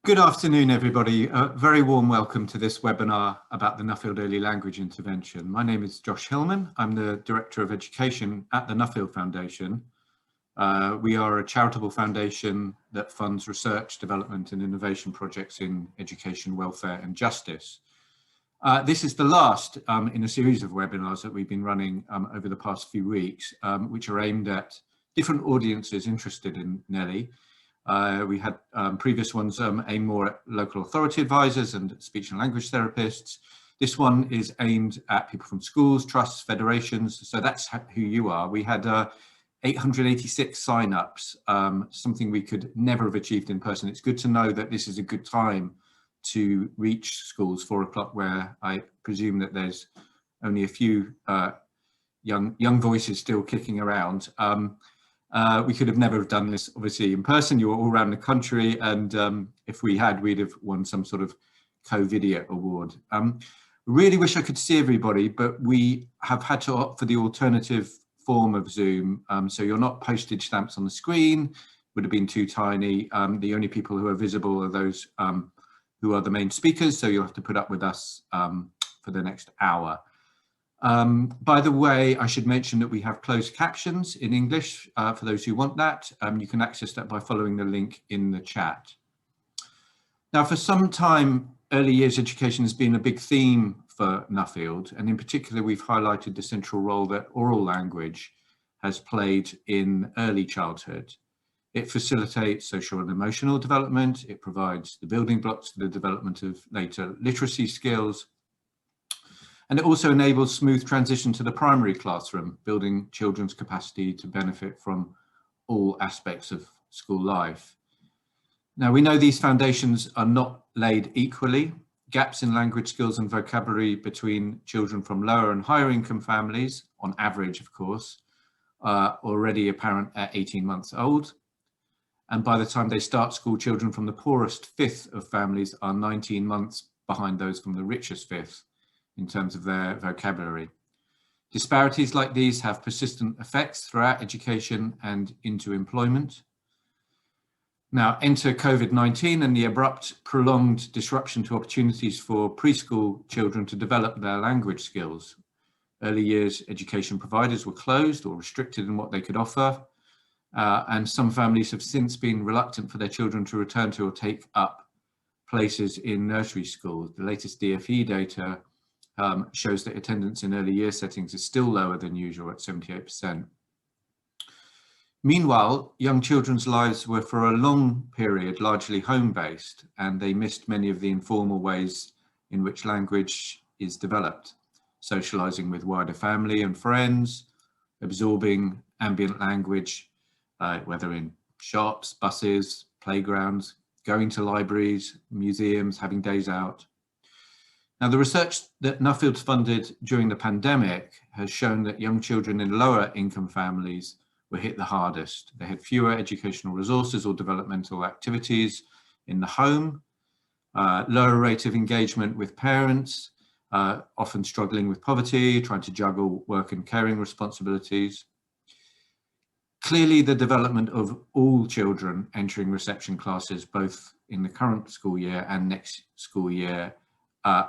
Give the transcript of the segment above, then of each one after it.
Good afternoon, everybody. A very warm welcome to this webinar about the Nuffield Early Language Intervention. My name is Josh Hillman. I'm the Director of Education at the Nuffield Foundation. We are a charitable foundation that funds research, development and innovation projects in education, welfare and justice. This is the last in a series of webinars that we've been running over the past few weeks, which are aimed at different audiences interested in NELLY. We had previous ones aim more at local authority advisors and speech and language therapists. This one is aimed at people from schools, trusts, federations, so that's who you are. We had 886 sign-ups, something we could never have achieved in person. It's good to know that this is a good time to reach schools, 4 o'clock, where I presume that there's only a few young voices still kicking around. We could have never done this, obviously, in person. You were all around the country, and if we had, we'd have won some sort of co-video award. Really wish I could see everybody, but we have had to opt for the alternative form of Zoom. So you're not postage stamps on the screen, would have been too tiny. The only people who are visible are those who are the main speakers, so you'll have to put up with us for the next hour. By the way, I should mention that we have closed captions in English for those who want that. You can access that by following the link in the chat. Now, for some time, early years education has been a big theme for Nuffield, and in particular, we've highlighted the central role that oral language has played in early childhood. It facilitates social and emotional development. It provides the building blocks for the development of later literacy skills. And it also enables smooth transition to the primary classroom, building children's capacity to benefit from all aspects of school life. Now, we know these foundations are not laid equally. Gaps in language skills and vocabulary between children from lower and higher income families, on average, of course, are already apparent at 18 months old. And by the time they start school, children from the poorest fifth of families are 19 months behind those from the richest fifth in terms of their vocabulary. Disparities like these have persistent effects throughout education and into employment. Now, enter COVID-19 and the abrupt, prolonged disruption to opportunities for preschool children to develop their language skills. Early years education providers were closed or restricted in what they could offer, and some families have since been reluctant for their children to return to or take up places in nursery schools. The latest DFE data shows that attendance in early year settings is still lower than usual at 78%. Meanwhile, young children's lives were for a long period largely home-based, and they missed many of the informal ways in which language is developed, socializing with wider family and friends, absorbing ambient language, whether in shops, buses, playgrounds, going to libraries, museums, having days out. Now, the research that Nuffield funded during the pandemic has shown that young children in lower income families were hit the hardest. They had fewer educational resources or developmental activities in the home, lower rate of engagement with parents, often struggling with poverty, trying to juggle work and caring responsibilities. Clearly, the development of all children entering reception classes, both in the current school year and next school year,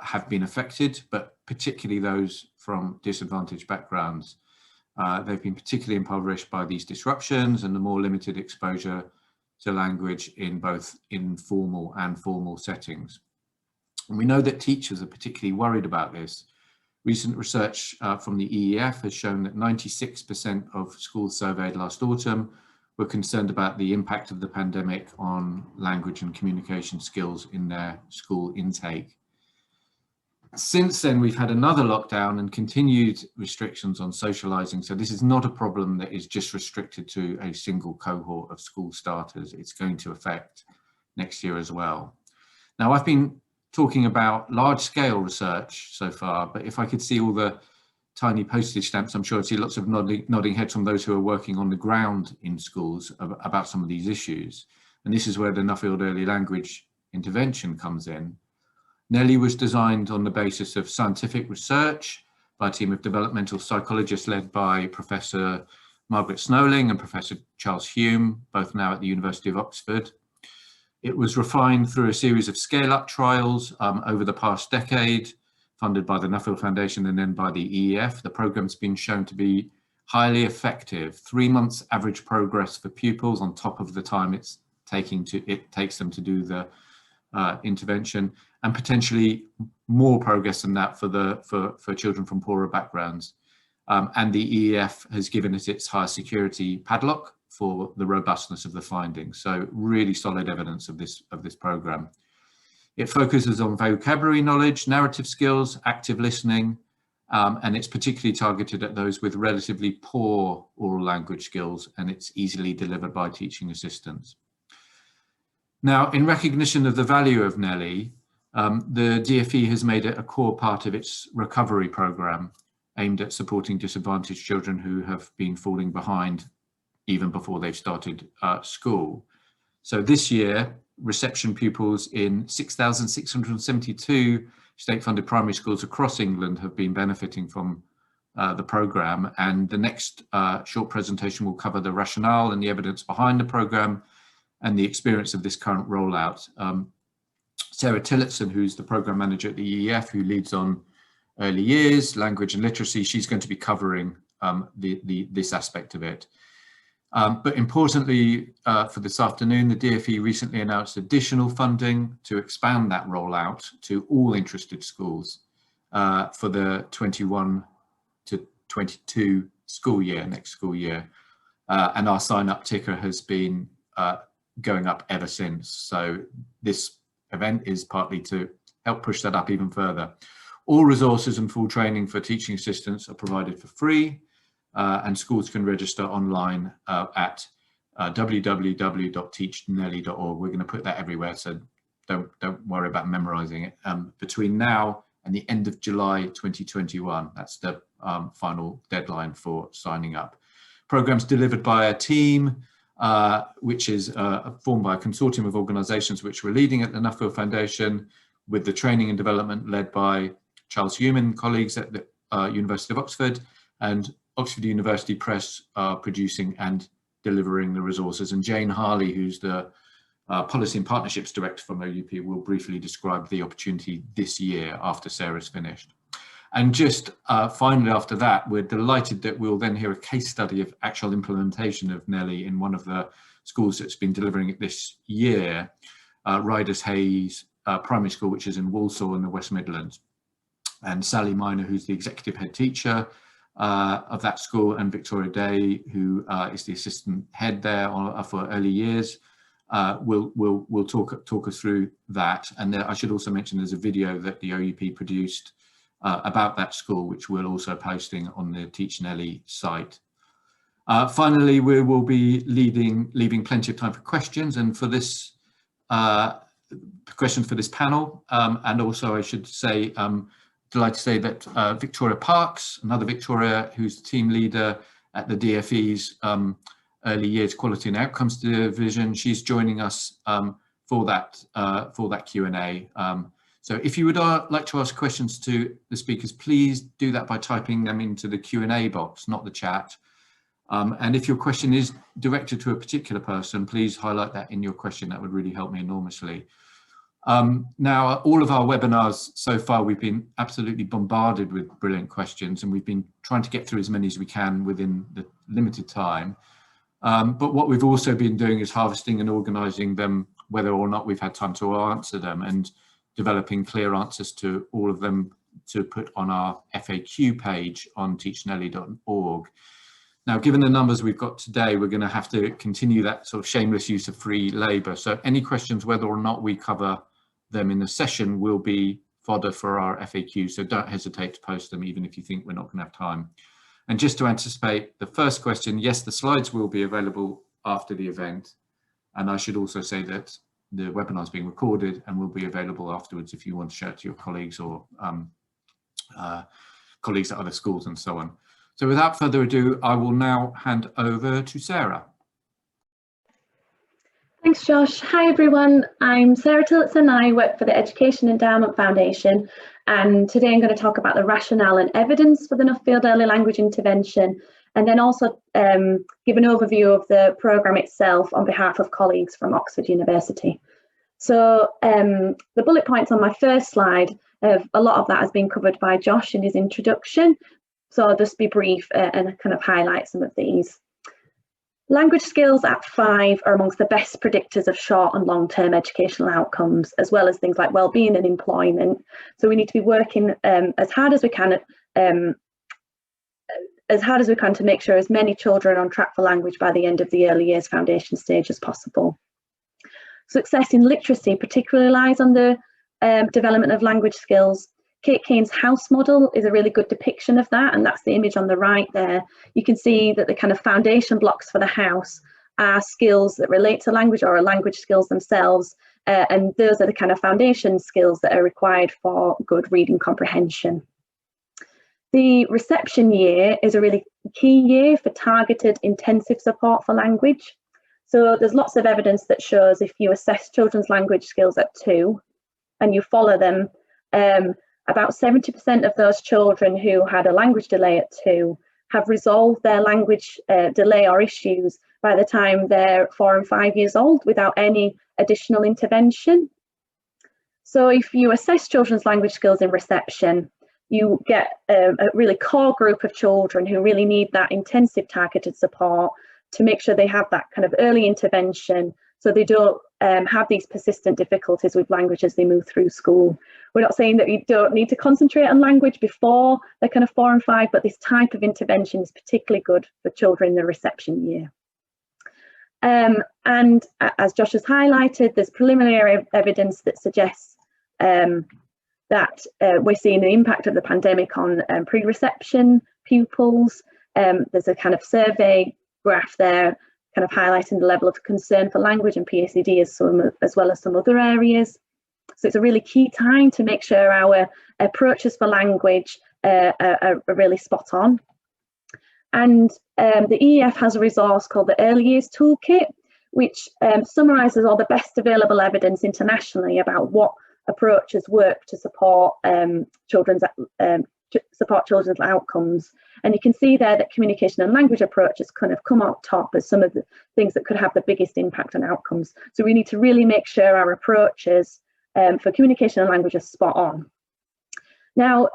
have been affected, but particularly those from disadvantaged backgrounds. They've been particularly impoverished by these disruptions and the more limited exposure to language in both informal and formal settings. And we know that teachers are particularly worried about this. Recent research from the EEF has shown that 96% of schools surveyed last autumn were concerned about the impact of the pandemic on language and communication skills in their school intake. Since then, we've had another lockdown and continued restrictions on socializing. So this is not a problem that is just restricted to a single cohort of school starters. It's going to affect next year as well. Now, I've been talking about large scale research so far, but if I could see all the tiny postage stamps, I'm sure I'd see lots of nodding heads from those who are working on the ground in schools about some of these issues. And this is where the Nuffield Early Language Intervention comes in. NELLY was designed on the basis of scientific research by a team of developmental psychologists led by Professor Margaret Snowling and Professor Charles Hume, both now at the University of Oxford. It was refined through a series of scale-up trials over the past decade, funded by the Nuffield Foundation and then by the EEF. The program's been shown to be highly effective. 3 months average progress for pupils on top of the time it takes them to do the intervention, and potentially more progress than that for children from poorer backgrounds. And the EEF has given it its high security padlock for the robustness of the findings. So really solid evidence of this program. It focuses on vocabulary knowledge, narrative skills, active listening, and it's particularly targeted at those with relatively poor oral language skills, and it's easily delivered by teaching assistants. Now, in recognition of the value of NELLY, the DFE has made it a core part of its recovery program aimed at supporting disadvantaged children who have been falling behind even before they've started school. So this year, reception pupils in 6,672 state-funded primary schools across England have been benefiting from the programme, and the next short presentation will cover the rationale and the evidence behind the programme and the experience of this current rollout. Sarah Tillotson, who's the programme manager at the EEF, who leads on early years, language and literacy, she's going to be covering this aspect of it. But importantly for this afternoon, the DFE recently announced additional funding to expand that rollout to all interested schools for the 21 to 22 school year, next school year. And our sign-up ticker has been going up ever since. So this event is partly to help push that up even further. All resources and full training for teaching assistants are provided for free, and schools can register online at www.teachnelly.org. We're going to put that everywhere, so don't worry about memorizing it. Between now and the end of July 2021, that's the final deadline for signing up. Programs delivered by a team which is formed by a consortium of organisations which we're leading at the Nuffield Foundation, with the training and development led by Charles Human colleagues at the University of Oxford, and Oxford University Press are producing and delivering the resources. And Jane Harley, who's the Policy and Partnerships Director from OUP, will briefly describe the opportunity this year after Sarah's finished. And just finally after that, we're delighted that we'll then hear a case study of actual implementation of NELLY in one of the schools that's been delivering it this year, Ryder's Hayes Primary School, which is in Walsall in the West Midlands. And Sally Miner, who's the executive head teacher of that school, and Victoria Day, who is the assistant head there for early years, will talk us through that. And I should also mention there's a video that the OUP produced about that school, which we're also posting on the Teach NELLY site. Finally, we will be leaving plenty of time for questions, and for this questions for this panel. And also I should say, delighted to say that Victoria Parks, another Victoria, who's the team leader at the DFE's Early Years Quality and Outcomes Division, she's joining us for that Q&A. So if you would like to ask questions to the speakers, please do that by typing them into the Q&A box, not the chat. And if your question is directed to a particular person, please highlight that in your question. That would really help me enormously. Now, all of our webinars so far, we've been absolutely bombarded with brilliant questions, and we've been trying to get through as many as we can within the limited time. But what we've also been doing is harvesting and organising them, whether or not we've had time to answer them, and developing clear answers to all of them to put on our FAQ page on teachnelly.org. Now, given the numbers we've got today, we're going to have to continue that sort of shameless use of free labour. So any questions, whether or not we cover them in the session, will be fodder for our FAQ. So don't hesitate to post them, even if you think we're not going to have time. And just to anticipate the first question, yes, the slides will be available after the event. And I should also say that the webinar is being recorded and will be available afterwards if you want to share it to your colleagues or colleagues at other schools and so on. So without further ado, I will now hand over to Sarah. Thanks, Josh. Hi, everyone. I'm Sarah Tillotson. I work for the Education Endowment Foundation, and today I'm going to talk about the rationale and evidence for the Nuffield Early Language Intervention, and then also give an overview of the programme itself on behalf of colleagues from Oxford University. So the bullet points on my first slide, a lot of that has been covered by Josh in his introduction. So I'll just be brief and kind of highlight some of these. Language skills at 5 are amongst the best predictors of short and long-term educational outcomes, as well as things like well-being and employment. So we need to be working as hard as we can to make sure as many children are on track for language by the end of the early years foundation stage as possible. Success in literacy particularly lies on the development of language skills. Kate Kane's house model is a really good depiction of that, and that's the image on the right there. You can see that the kind of foundation blocks for the house are skills that relate to language or are language skills themselves, and those are the kind of foundation skills that are required for good reading comprehension. The reception year is a really key year for targeted intensive support for language. So there's lots of evidence that shows if you assess children's language skills at 2 and you follow them, about 70% of those children who had a language delay at 2 have resolved their language delay or issues by the time they're 4 and 5 years old without any additional intervention. So if you assess children's language skills in reception, you get a really core group of children who really need that intensive targeted support to make sure they have that kind of early intervention so they don't have these persistent difficulties with language as they move through school. We're not saying that you don't need to concentrate on language before they're kind of 4 and 5, but this type of intervention is particularly good for children in the reception year. And as Josh has highlighted, there's preliminary evidence that suggests that we're seeing the impact of the pandemic on pre-reception pupils. There's a kind of survey graph there kind of highlighting the level of concern for language and PACD as well as some other areas. So it's a really key time to make sure our approaches for language are really spot on. And the EEF has a resource called the Early Years Toolkit, which summarises all the best available evidence internationally about what approaches work to support children's outcomes. And you can see there that communication and language approaches kind of come out top as some of the things that could have the biggest impact on outcomes. So we need to really make sure our approaches for communication and language are spot on. Now,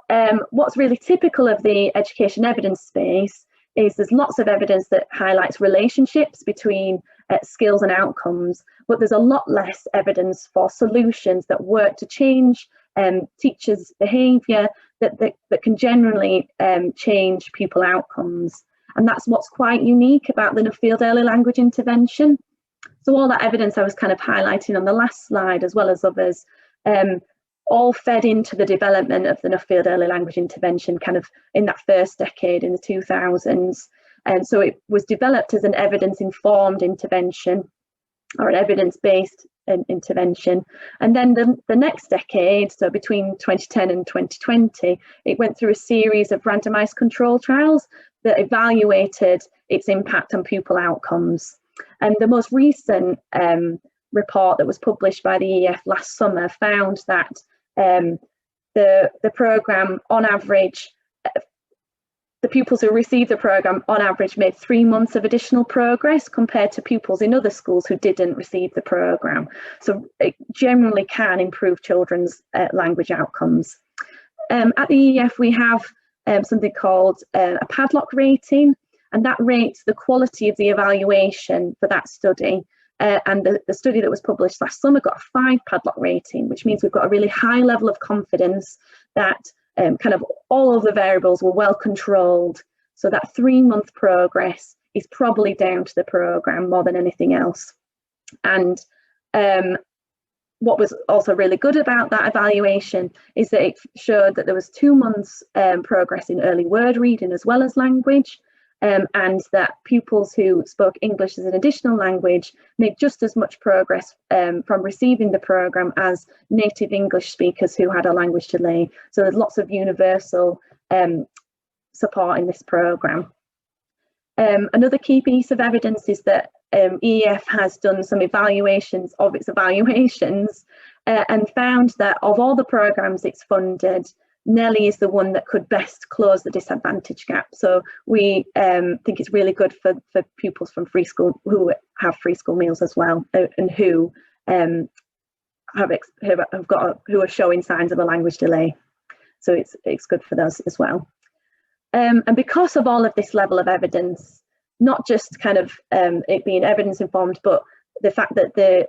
what's really typical of the education evidence space is there's lots of evidence that highlights relationships between skills and outcomes, but there's a lot less evidence for solutions that work to change teachers' behaviour that can generally change pupil outcomes. And that's what's quite unique about the Nuffield Early Language Intervention. So all that evidence I was kind of highlighting on the last slide, as well as others, all fed into the development of the Nuffield Early Language Intervention kind of in that first decade in the 2000s. And so it was developed as an evidence-informed intervention or an evidence-based intervention. And then the next decade, so between 2010 and 2020, it went through a series of randomized control trials that evaluated its impact on pupil outcomes. And the most recent report that was published by the EEF last summer found that the programme on average, the pupils who received the programme on average made 3 months of additional progress compared to pupils in other schools who didn't receive the programme. So it generally can improve children's language outcomes. At the EEF we have something called a padlock rating, and that rates the quality of the evaluation for that study. And the study that was published last summer got a 5 padlock rating, which means we've got a really high level of confidence that kind of all of the variables were well controlled. So that 3-month progress is probably down to the programme more than anything else. And what was also really good about that evaluation is that it showed that there was 2 months progress in early word reading as well as language. And that pupils who spoke English as an additional language made just as much progress from receiving the programme as native English speakers who had a language delay. So there's lots of universal support in this programme. Another key piece of evidence is that EEF has done some evaluations of its evaluations and found that of all the programmes it's funded, NELLY is the one that could best close the disadvantage gap. So we think it's really good for pupils from free school who have free school meals as well, and who who are showing signs of a language delay. So it's good for those as well. And because of all of this level of evidence, not just kind of it being evidence informed, but the fact that the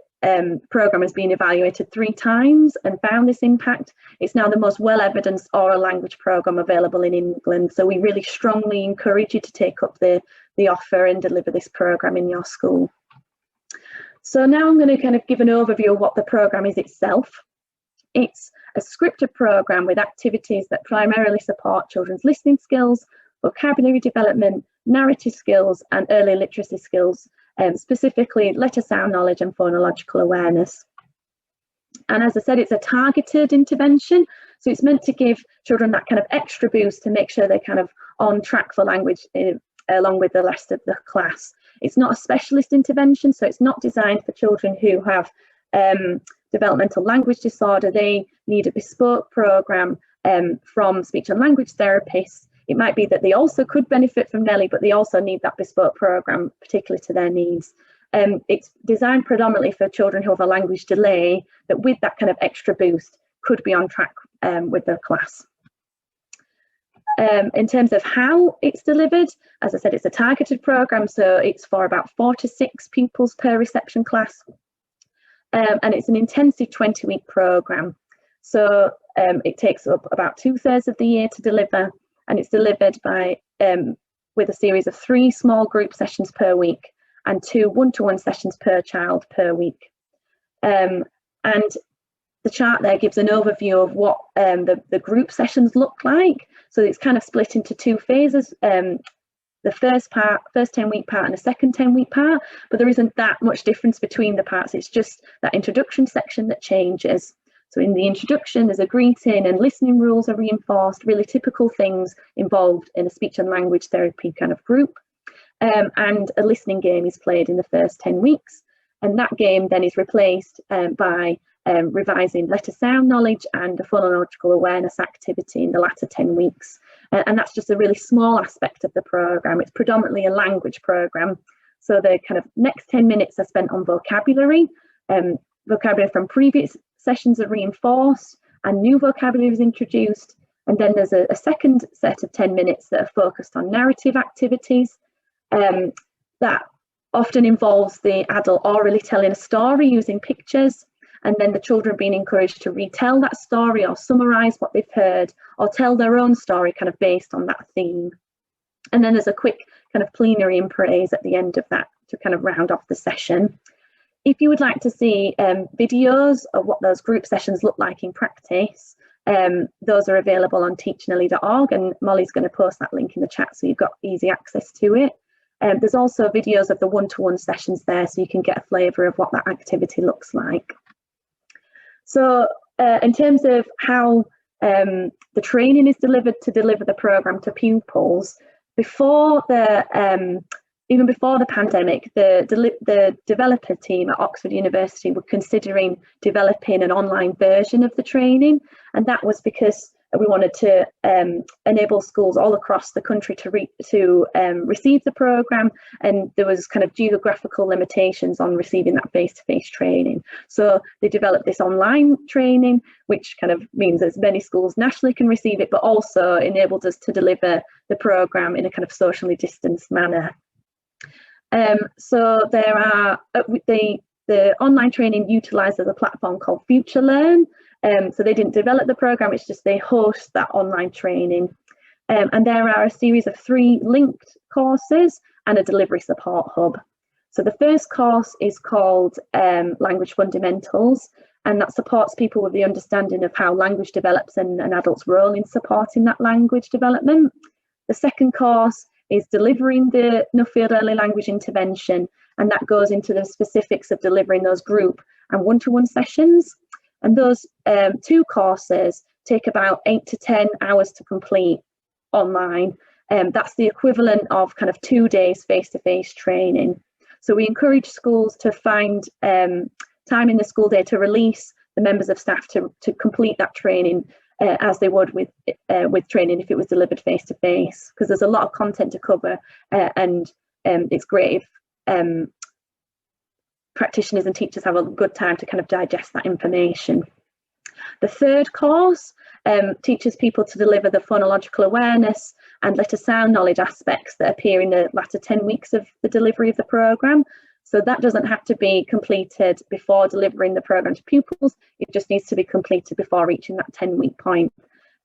programme has been evaluated 3 times and found this impact, it's now the most well-evidenced oral language programme available in England. So we really strongly encourage you to take up the offer and deliver this programme in your school. So now I'm going to kind of give an overview of what the programme is itself. It's a scripted programme with activities that primarily support children's listening skills, vocabulary development, narrative skills and early literacy skills, specifically letter sound knowledge and phonological awareness. And as I said, it's a targeted intervention, so it's meant to give children that kind of extra boost to make sure they're kind of on track for language along with the rest of the class. It's not a specialist intervention, so it's not designed for children who have developmental language disorder. They need a bespoke programme from speech and language therapists. It might be that they also could benefit from NELLY, but they also need that bespoke programme, particularly to their needs. It's designed predominantly for children who have a language delay, that with that kind of extra boost could be on track with their class. In terms of how it's delivered, as I said, it's a targeted programme, so it's for about 4 to 6 pupils per reception class. And it's an intensive 20-week programme. So it takes up about 2/3 of the year to deliver, and it's delivered by with a series of 3 small group sessions per week and 2 one-to-one sessions per child per week. And the chart there gives an overview of what the group sessions look like. So it's kind of split into 2 phases. The first 10-week part and the second 10-week part, but there isn't that much difference between the parts. It's just that introduction section that changes. So in the introduction, there's a greeting and listening rules are reinforced, really typical things involved in a speech and language therapy kind of group. And a listening game is played in the first 10 weeks. And that game then is replaced by revising letter sound knowledge and a phonological awareness activity in the latter 10 weeks. And that's just a really small aspect of the programme. It's predominantly a language programme. So the kind of next 10 minutes are spent on vocabulary. Vocabulary from previous sessions are reinforced and new vocabulary is introduced. And then there's a second set of 10 minutes that are focused on narrative activities. That often involves the adult orally telling a story using pictures, and then the children being encouraged to retell that story or summarise what they've heard or tell their own story kind of based on that theme. And then there's a quick kind of plenary and praise at the end of that to kind of round off the session. If you would like to see videos of what those group sessions look like in practice, those are available on teachnelly.org, and Molly's going to post that link in the chat so you've got easy access to it. There's also videos of the one-to-one sessions there, so you can get a flavour of what that activity looks like. So in terms of how the training is delivered to deliver the programme to pupils, even before the pandemic, the developer team at Oxford University were considering developing an online version of the training, and that was because we wanted to enable schools all across the country to receive the programme, and there was kind of geographical limitations on receiving that face-to-face training. So they developed this online training, which kind of means as many schools nationally can receive it, but also enabled us to deliver the programme in a kind of socially distanced manner. So there are the online training utilises a platform called FutureLearn. So they didn't develop the programme, it's just they host that online training. And there are a series of 3 linked courses and a delivery support hub. So the first course is called Language Fundamentals, and that supports people with the understanding of how language develops and an adult's role in supporting that language development. The second course is delivering the Nuffield Early Language Intervention, and that goes into the specifics of delivering those group and one-to-one sessions. And those 2 courses take about 8 to 10 hours to complete online. That's the equivalent of kind of 2 days face-to-face training. So we encourage schools to find time in the school day to release the members of staff to complete that training as they would with training if it was delivered face-to-face, because there's a lot of content to cover, and it's great if practitioners and teachers have a good time to kind of digest that information. The third course teaches people to deliver the phonological awareness and letter sound knowledge aspects that appear in the latter 10 weeks of the delivery of the programme. So that doesn't have to be completed before delivering the programme to pupils, it just needs to be completed before reaching that 10-week point.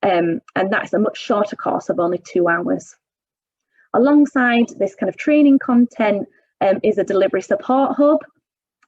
And that's a much shorter course of only 2 hours. Alongside this kind of training content is a delivery support hub.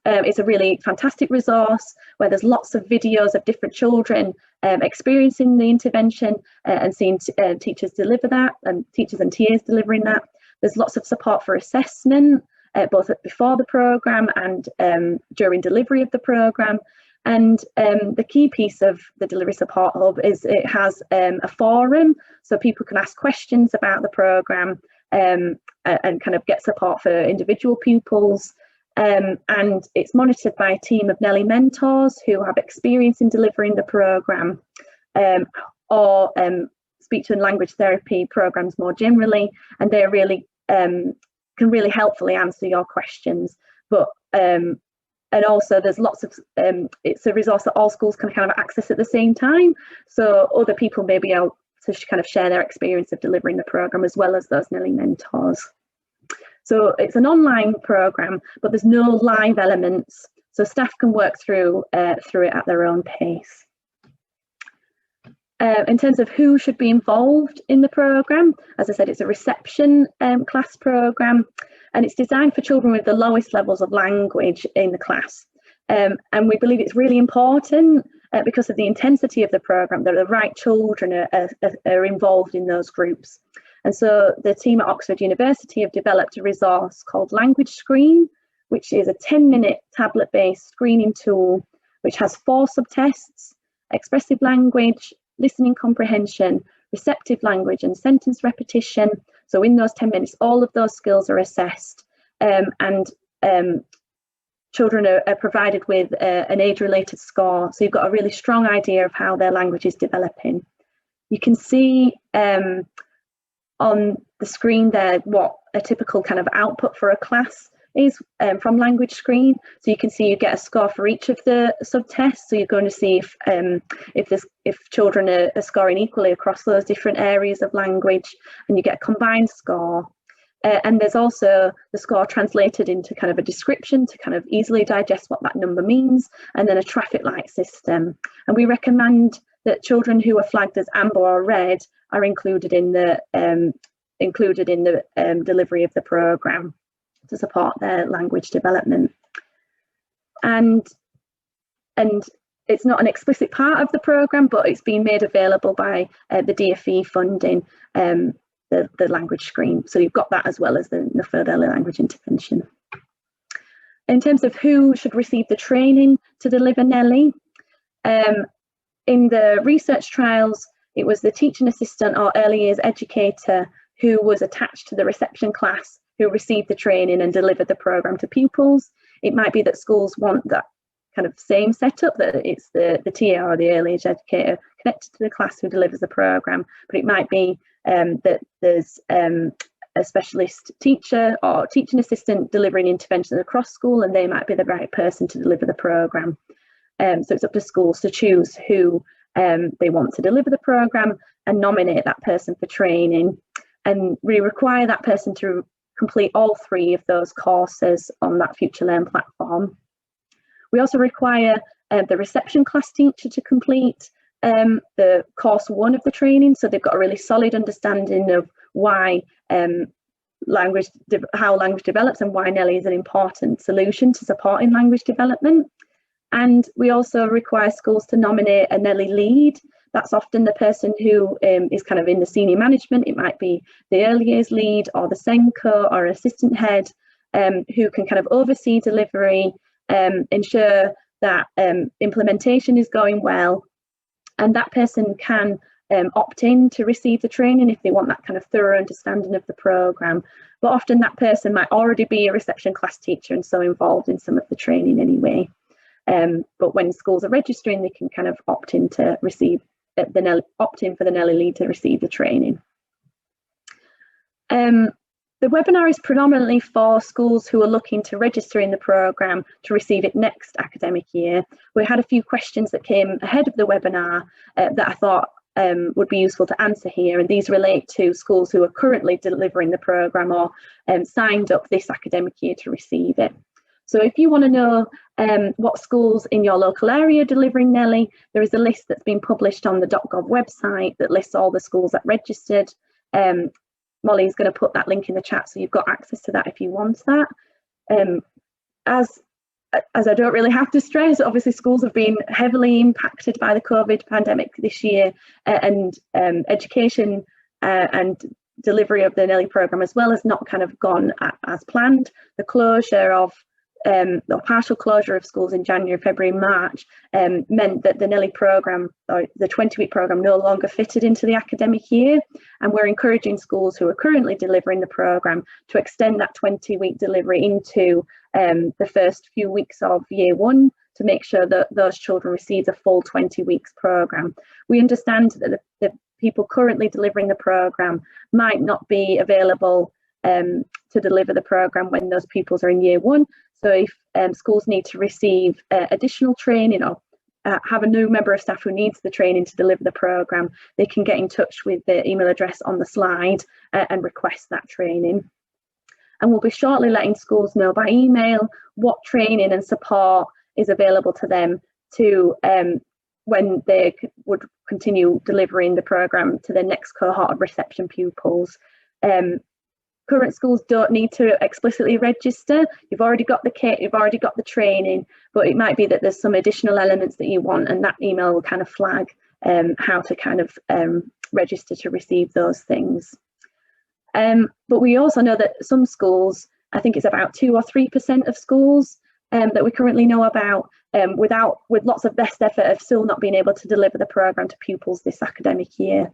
It's a really fantastic resource where there's lots of videos of different children experiencing the intervention and seeing teachers deliver that, and teachers and TAs delivering that. There's lots of support for assessment, both before the programme and during delivery of the programme. And the key piece of the delivery support hub is it has a forum, so people can ask questions about the programme and kind of get support for individual pupils. And it's monitored by a team of NELLY mentors who have experience in delivering the programme or speech and language therapy programmes more generally, and they really can really helpfully answer your questions. But and also there's lots of it's a resource that all schools can kind of access at the same time, so other people may be able to kind of share their experience of delivering the programme as well as those NELLY mentors. So it's an online programme, but there's no live elements, so staff can work through it at their own pace. In terms of who should be involved in the programme, as I said, it's a reception class programme, and it's designed for children with the lowest levels of language in the class. And we believe it's really important because of the intensity of the programme that the right children are involved in those groups. And so the team at Oxford University have developed a resource called Language Screen, which is a 10-minute tablet-based screening tool, which has 4 subtests: expressive language, listening comprehension, receptive language, and sentence repetition. So in those 10 minutes, all of those skills are assessed, and children are provided with an age-related score. So you've got a really strong idea of how their language is developing. You can see on the screen there what a typical kind of output for a class is from Language Screen. So you can see you get a score for each of the subtests. So you're going to see if children are scoring equally across those different areas of language, and you get a combined score. And there's also the score translated into kind of a description to kind of easily digest what that number means, and then a traffic light system. And we recommend that children who are flagged as amber or red are included in the delivery of the programme to support their language development. And it's not an explicit part of the programme, but it's been made available by the DFE funding the Language Screen. So you've got that as well as the Nuffield Early Language Intervention. In terms of who should receive the training to deliver NELLY, in the research trials, it was the teaching assistant or early years educator who was attached to the reception class who received the training and delivered the programme to pupils. It might be that schools want that kind of same setup, that it's the TA or the early age educator connected to the class who delivers the programme, but it might be that there's a specialist teacher or teaching assistant delivering interventions across school, and they might be the right person to deliver the programme. So it's up to schools to choose who they want to deliver the programme and nominate that person for training. And we require that person to complete all 3 of those courses on that Future Learn platform. We also require the reception class teacher to complete the course 1 of the training, so they've got a really solid understanding of why how language develops and why NELLY is an important solution to supporting language development. And we also require schools to nominate a NELLY lead. That's often the person who is kind of in the senior management. It might be the early years lead or the SENDCo or assistant head who can kind of oversee delivery, ensure that implementation is going well, and that person can opt in to receive the training if they want that kind of thorough understanding of the programme. But often that person might already be a reception class teacher and so involved in some of the training anyway. But when schools are registering, they can kind of opt in to receive opt in for the NELLY lead to receive the training. The webinar is predominantly for schools who are looking to register in the programme to receive it next academic year. We had a few questions that came ahead of the webinar that I thought would be useful to answer here, and these relate to schools who are currently delivering the programme or signed up this academic year to receive it. So if you want to know what schools in your local area are delivering NELLY, there is a list that's been published on the .gov website that lists all the schools that registered. Molly's going to put that link in the chat, so you've got access to that if you want that. As I don't really have to stress, obviously schools have been heavily impacted by the COVID pandemic this year, and education and delivery of the NELLY programme as well has not kind of gone as planned. The closure of the partial closure of schools in January, February, March meant that the NELLY programme, or the 20-week programme, no longer fitted into the academic year, and we're encouraging schools who are currently delivering the programme to extend that 20-week delivery into the first few weeks of year one to make sure that those children receive a full 20 weeks programme. We understand that the people currently delivering the programme might not be available to deliver the programme when those pupils are in year one. So if schools need to receive additional training or have a new member of staff who needs the training to deliver the programme, they can get in touch with the email address on the slide and request that training. And we'll be shortly letting schools know by email what training and support is available to them to when they would continue delivering the programme to the next cohort of reception pupils. Current schools don't need to explicitly register. You've already got the kit, you've already got the training, but it might be that there's some additional elements that you want, and that email will kind of flag how to kind of register to receive those things. But we also know that some schools, I think it's about 2 or 3% of schools that we currently know about, with lots of best effort, have still not been able to deliver the programme to pupils this academic year.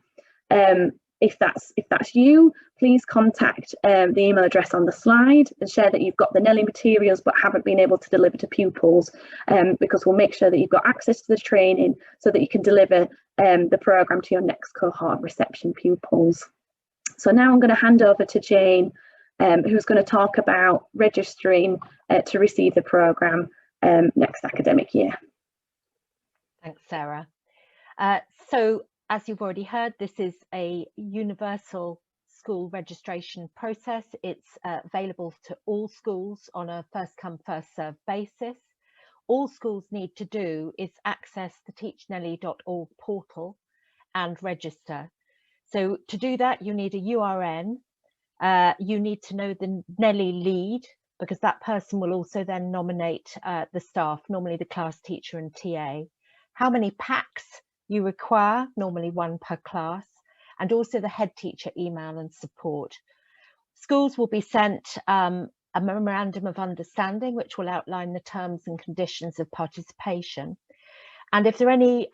If that's you, please contact the email address on the slide and share that you've got the NELLY materials but haven't been able to deliver to pupils, because we'll make sure that you've got access to the training so that you can deliver the programme to your next cohort of reception pupils. So now I'm going to hand over to Jane, who's going to talk about registering to receive the programme next academic year. Thanks, Sarah. So as you've already heard, this is a universal school registration process. It's available to all schools on a first-come, first-served basis. All schools need to do is access the teachnelly.org portal and register. So to do that, you need a URN. You need to know the NELLY lead, because that person will also then nominate the staff, normally the class teacher and TA. How many packs you require, normally 1 per class, and also the head teacher email and support. Schools will be sent a memorandum of understanding, which will outline the terms and conditions of participation. And if there are any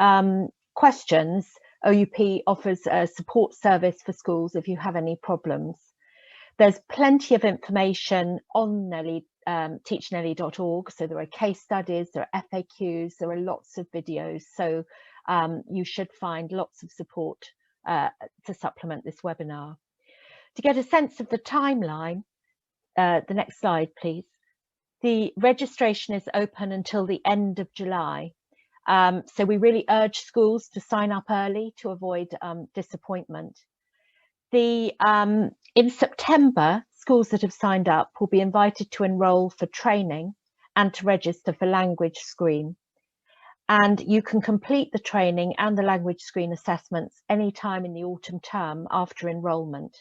questions, OUP offers a support service for schools if you have any problems. There's plenty of information on NELLY, teachnelly.org. So there are case studies, there are FAQs, there are lots of videos. So you should find lots of support to supplement this webinar. To get a sense of the timeline, the next slide, please. The registration is open until the end of July. So we really urge schools to sign up early to avoid disappointment. In September, schools that have signed up will be invited to enrol for training and to register for language screen. And you can complete the training and the language screen assessments anytime in the autumn term after enrolment.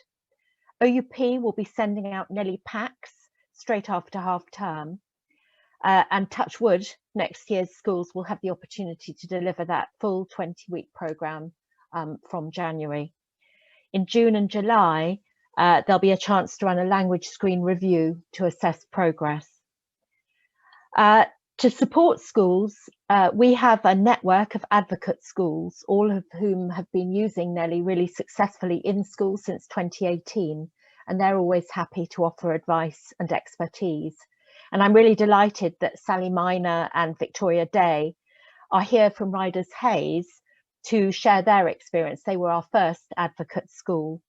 OUP will be sending out NELLY packs straight after half term. And touch wood, next year's schools will have the opportunity to deliver that full 20-week programme from January. In June and July, there'll be a chance to run a language screen review to assess progress. To support schools, we have a network of advocate schools, all of whom have been using NELLY really successfully in schools since 2018, and they're always happy to offer advice and expertise. And I'm really delighted that Sally Miner and Victoria Day are here from Ryder's Hayes to share their experience. They were our first advocate school.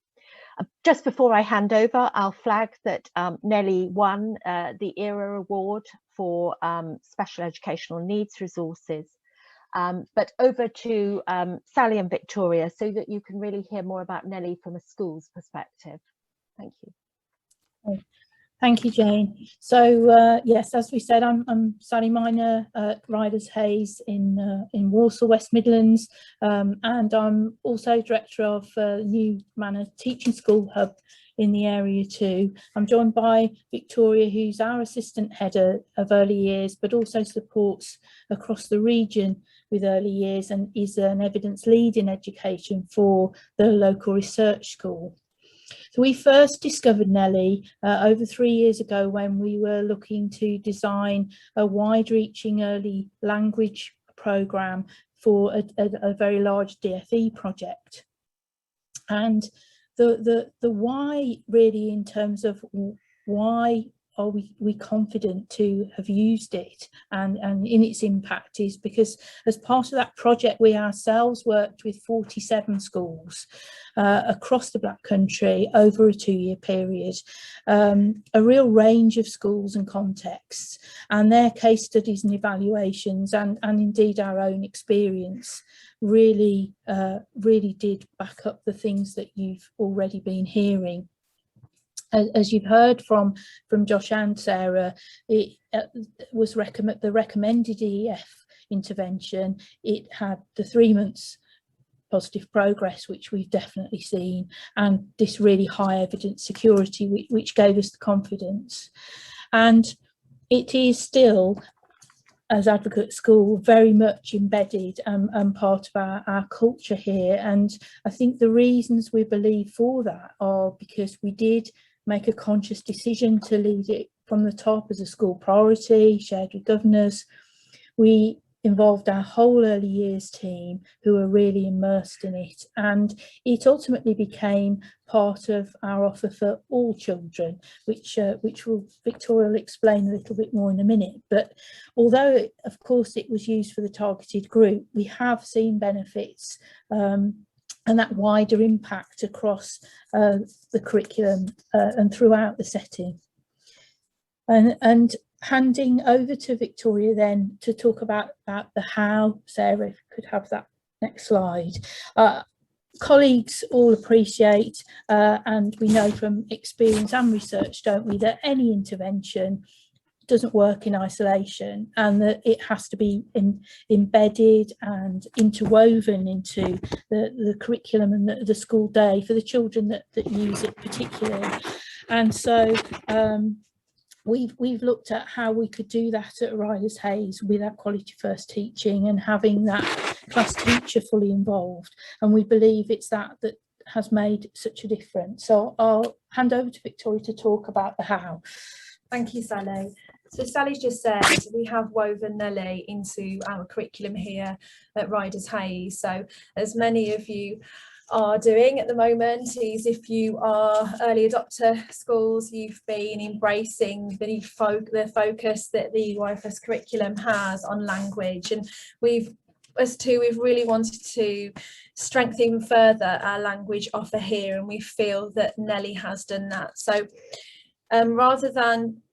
Just before I hand over, I'll flag that NELLY won the ERA Award for Special Educational Needs Resources. But over to Sally and Victoria so that you can really hear more about NELLY from a school's perspective. Thank you. Thank you, Jane. So yes, as we said, I'm Sally Miner at Ryder's Hayes in Walsall, West Midlands, and I'm also director of New Manor Teaching School Hub in the area too. I'm joined by Victoria, who's our assistant head of early years, but also supports across the region with early years and is an evidence lead in education for the local research school. So we first discovered NELLY over 3 years ago when we were looking to design a wide-reaching early language programme for a very large DFE project. And the why really, in terms of why are we confident to have used it and in its impact, is because as part of that project we ourselves worked with 47 schools across the Black Country over a 2-year period, a real range of schools and contexts, and their case studies and evaluations and indeed our own experience really did back up the things that you've already been hearing. As you've heard from Josh and Sarah, it was the recommended EEF intervention. It had the 3 months positive progress, which we've definitely seen, and this really high evidence security, which gave us the confidence. And it is still, as Advocate School, very much embedded and part of our culture here. And I think the reasons we believe for that are because we did make a conscious decision to lead it from the top as a school priority, shared with governors. We involved our whole early years team who are really immersed in it, and it ultimately became part of our offer for all children, which Victoria will explain a little bit more in a minute. But although of course it was used for the targeted group, we have seen benefits and that wider impact across the curriculum and throughout the setting. And handing over to Victoria then to talk about the how. Sarah, if you could have that next slide. Colleagues all appreciate, and we know from experience and research, don't we, that any intervention doesn't work in isolation, and that it has to be embedded and interwoven into the curriculum and the school day for the children that use it particularly. And so we've looked at how we could do that at Ryder's Hayes with our quality first teaching and having that class teacher fully involved, and we believe it's that has made such a difference. So I'll hand over to Victoria to talk about the how. Thank you, Sally. So Sally's just said we have woven NELLY into our curriculum here at Ryder's Hayes. So as many of you are doing at the moment is, if you are early adopter schools, you've been embracing the focus that the YFS curriculum has on language, and we've really wanted to strengthen further our language offer here, and we feel that NELLY has done that. So rather than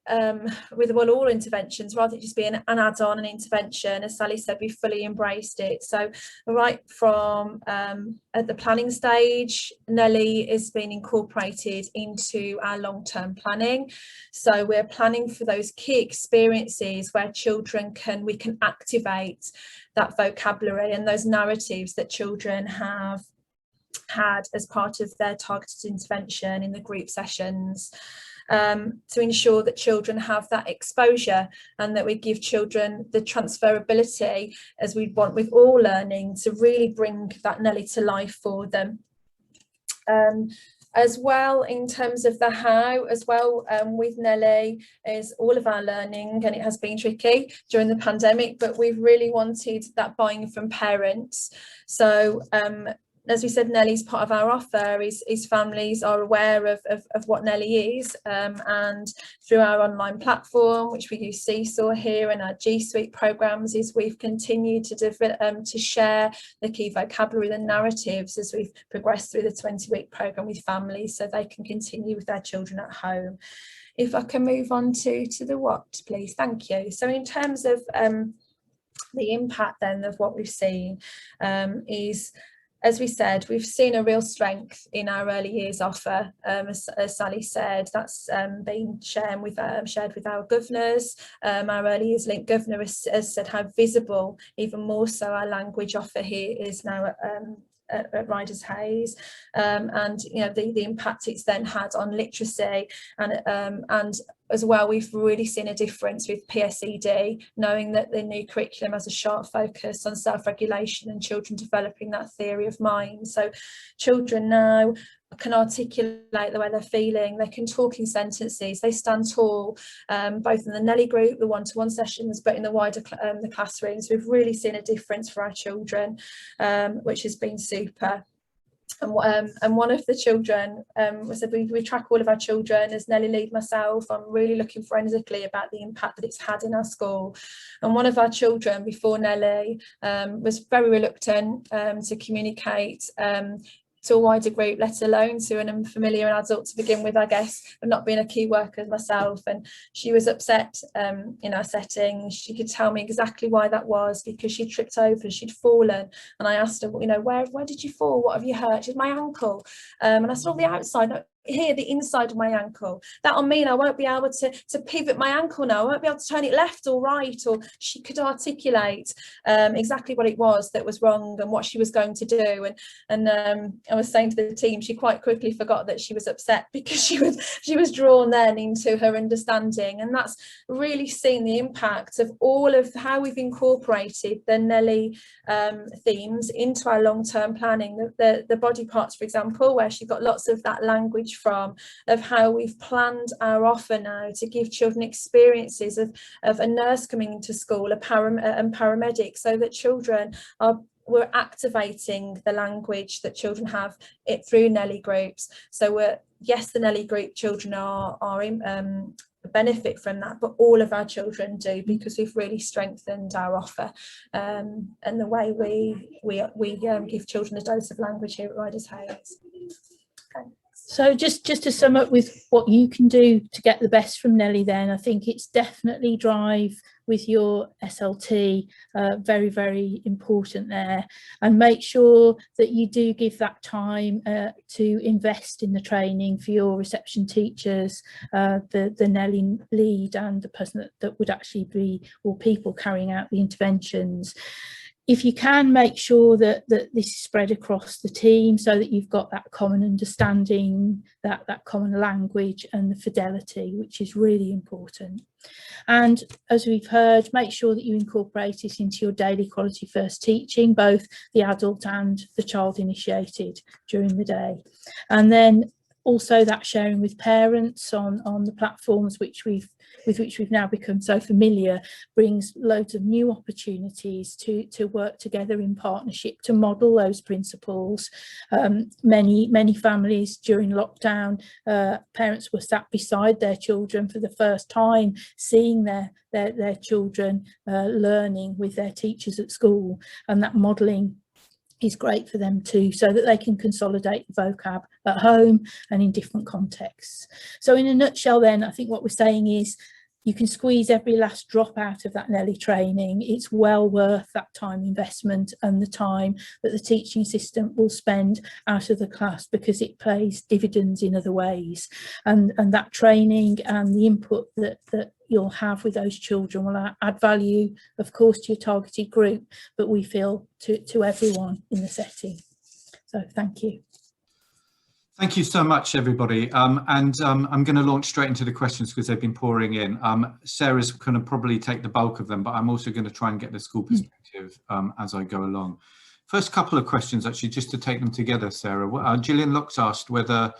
with all interventions, rather than just being an add-on, an intervention, as Sally said, we fully embraced it. So right from at the planning stage, NELLY is being incorporated into our long-term planning. So we're planning for those key experiences where we can activate that vocabulary and those narratives that children have had as part of their targeted intervention in the group sessions. To ensure that children have that exposure and that we give children the transferability, as we want with all learning, to really bring that NELLY to life for them. As well, in terms of the how, as well, with NELLY is all of our learning, and it has been tricky during the pandemic, but we've really wanted that buy-in from parents. So as we said, NELLY's part of our offer is families are aware of what NELLY is, and through our online platform, which we use Seesaw here, and our G Suite programs, is we've continued to share the key vocabulary and narratives as we've progressed through the 20-week programme with families, so they can continue with their children at home. If I can move on to the what, please. Thank you. So in terms of the impact then of what we've seen, is, as we said, we've seen a real strength in our early years offer. As Sally said, that's been shared with our governors. Our early years link governor has said how visible, even more so, our language offer here is now at Ryder's Hayes, and you know the impact it's then had on literacy, and as well, we've really seen a difference with PSED, knowing that the new curriculum has a sharp focus on self-regulation and children developing that theory of mind. So children now can articulate the way they're feeling, they can talk in sentences, they stand tall, both in the NELLY group, the one-to-one sessions, but in the wider the classrooms. We've really seen a difference for our children, which has been super. And one of the children, we track all of our children as NELLY lead myself. I'm really looking forensically about the impact that it's had in our school. And one of our children before NELLY was very reluctant to communicate to a wider group, let alone to an unfamiliar adult to begin with, I guess, but not being a key worker myself. And she was upset in our setting. She could tell me exactly why that was, because she tripped over, she'd fallen. And I asked her, you know, where did you fall? What have you hurt? She said, my ankle. And I saw the outside, here, the inside of my ankle. That'll mean I won't be able to pivot my ankle now. I won't be able to turn it left or right. Or she could articulate exactly what it was that was wrong and what she was going to do. And I was saying to the team, she quite quickly forgot that she was upset, because she was drawn then into her understanding. And that's really seen the impact of all of how we've incorporated the NELLY themes into our long-term planning. The body parts, for example, where she got lots of that language from, of how we've planned our offer now to give children experiences of a nurse coming into school, and paramedic, so that children we're activating the language that children have it through NELLY groups. So yes, the NELLY group children are benefit from that, but all of our children do, because we've really strengthened our offer and the way we give children a dose of language here at Ryder's Hayes. Okay. So just to sum up with what you can do to get the best from NELLY, then I think it's definitely drive with your SLT, very, very important there, and make sure that you do give that time to invest in the training for your reception teachers, the NELLY lead, and the person that would actually be, or people carrying out the interventions. If you can, make sure that this is spread across the team, so that you've got that common understanding, that common language, and the fidelity, which is really important. And as we've heard, make sure that you incorporate it into your daily quality first teaching, both the adult and the child initiated during the day. And then also that sharing with parents on the platforms with which we've now become so familiar, brings loads of new opportunities to work together in partnership to model those principles. Many families during lockdown, parents were sat beside their children for the first time, seeing their children learning with their teachers at school, and that modelling is great for them too, so that they can consolidate the vocab at home and in different contexts. So in a nutshell then, I think what we're saying is you can squeeze every last drop out of that NELLY training. It's well worth that time investment and the time that the teaching assistant will spend out of the class, because it pays dividends in other ways. And that training and the input that you'll have with those children will add value, of course, to your targeted group, but we feel to everyone in the setting. So thank you. Thank you so much, everybody. I'm going to launch straight into the questions because they've been pouring in. Sarah's going to probably take the bulk of them, but I'm also going to try and get the school perspective as I go along. First couple of questions, actually, just to take them together, Sarah. Gillian Locks asked whether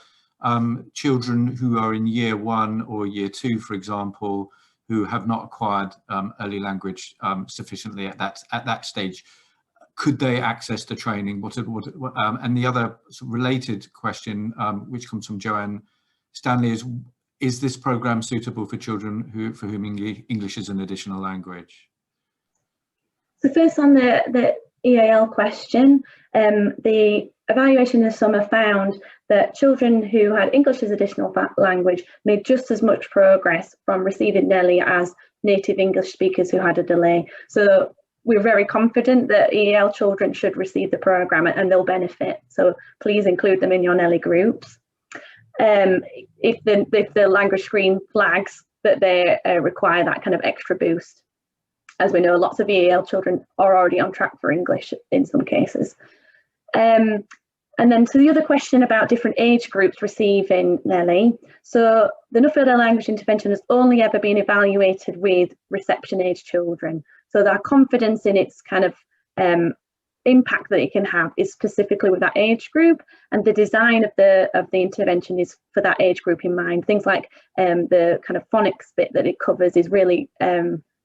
children who are in year 1 or year 2, for example, who have not acquired early language sufficiently at that stage, could they access the training? And the other sort of related question, which comes from Joanne Stanley, is this program suitable for children for whom English is an additional language? So first on the EAL question, the evaluation this summer found that children who had English as additional language made just as much progress from receiving NELLY as native English speakers who had a delay. So we're very confident that EAL children should receive the programme and they'll benefit. So please include them in your NELLY groups. If the language screen flags that they require that kind of extra boost. As we know, lots of EAL children are already on track for English in some cases. And then to the other question about different age groups receiving NELLY. So the Nuffield Early Language Intervention has only ever been evaluated with reception age children. So our confidence in its kind of impact that it can have is specifically with that age group, and the design of the intervention is for that age group in mind. Things like the kind of phonics bit that it covers is really